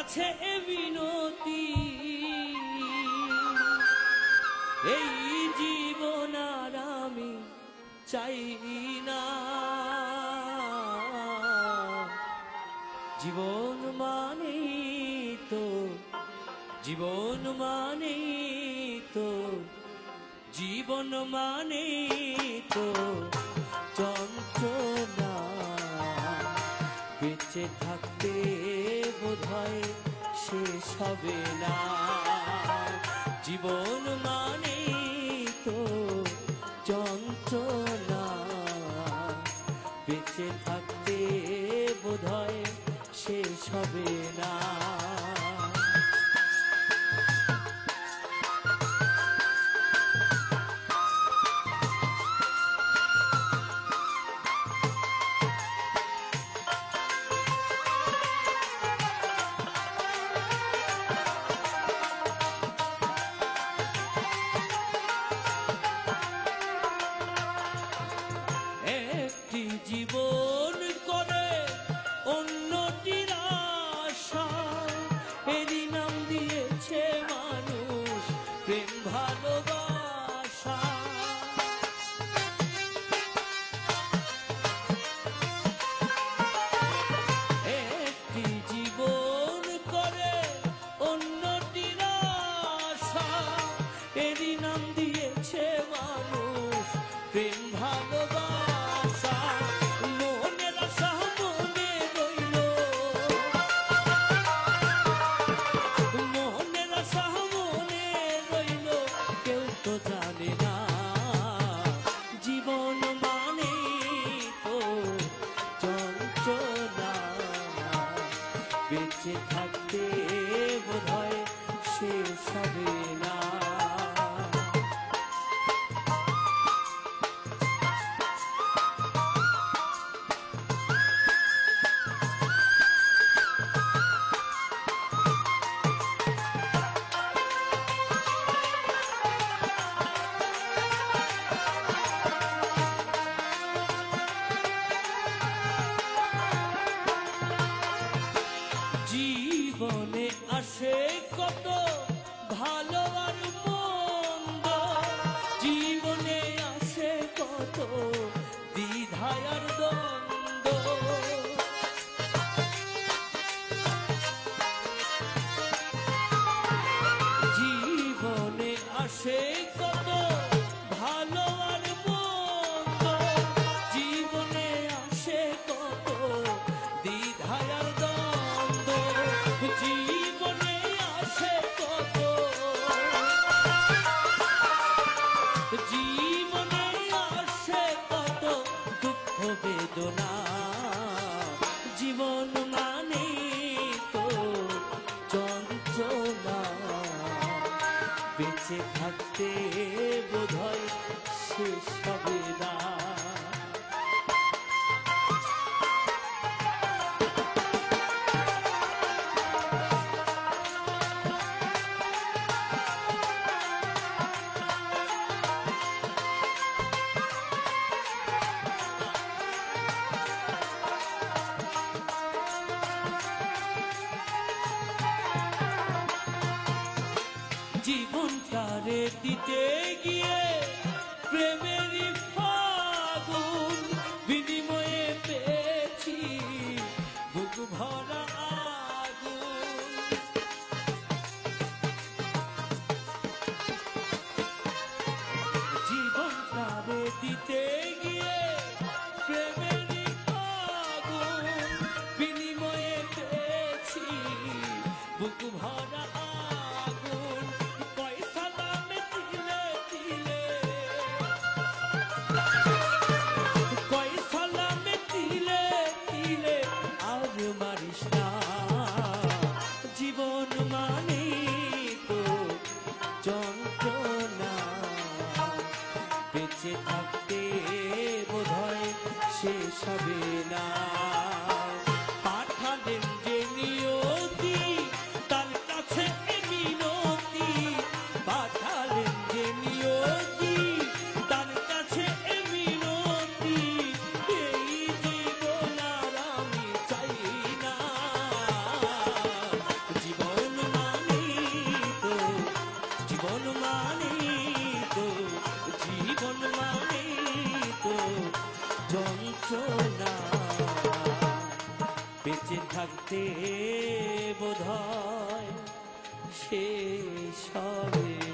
কাছে এ বিনতি, এই জীবন আর আমি চাই না। জীবন মানেই তো, জীবন মানেই তো, জীবন মানেই তো যন্ত্রণা। বেঁচে থাকতে বোধহয় শেষ হবে না। জীবন মানেই তো যন্ত্রণা, বেঁচে থাকতে বোধহয় শেষ হবে না। একটি জীবন করে অন্যটির আশা, এরই নাম দিয়েছে মানুষ প্রেম ভালোবাসা। একটি জীবন করে অন্যটির আশা, এরই নাম দিয়েছে মানুষ প্রেম ভালোবাসা। মনের আশা মনে রইল, মনের আশা মনে রইল, কেউ তো জানে না। জীবন মানে তো যন্ত্রণা, বেঁচে থাকতে বোধহয় শেষ হবে না। জীবনে আসে কত ভালো আর মন্দ, জীবনে আসে কত দ্বিধায় আর দ্বন্দ্ব। জীবনে আসে কত ভালো আর মন্দ, জীবনে আসে কত দ্বিধায় আর দ্বন্দ্ব। জীবনে আসে কত, জীবনে আসে কত দুঃখ বেদনা। জীবন মানে তো যন্ত্রণা, বেঁচে থাকতে বোধহয় শেষ হবে না। জীবনটারে দিতে গিয়ে প্রেমেরই ফাগুন, বিনিময়ে পেয়েছি বুক ভরা আগুন। জীবনটারে দিতে গিয়ে প্রেমেরই ফাগুন, বিনিময়ে পেয়েছি বুক ভরা আগুন। পয়সা দামে তিলে তিলে, পয়সা দামে তিলে তিলে আর মারিস না। জীবন মানে তো যন্ত্রণা, বেঁচে থাকতে বোধহয় শেষ হবে না। পাঠালেন যে নিয়তি, তার কাছে মিনতি, পাঠালেন যে নিয়তি, তার কাছে মিনতি। এই জীবন আর আমি চাই না। না, বেঁচে থাকতে বোধহয় শেষ হবে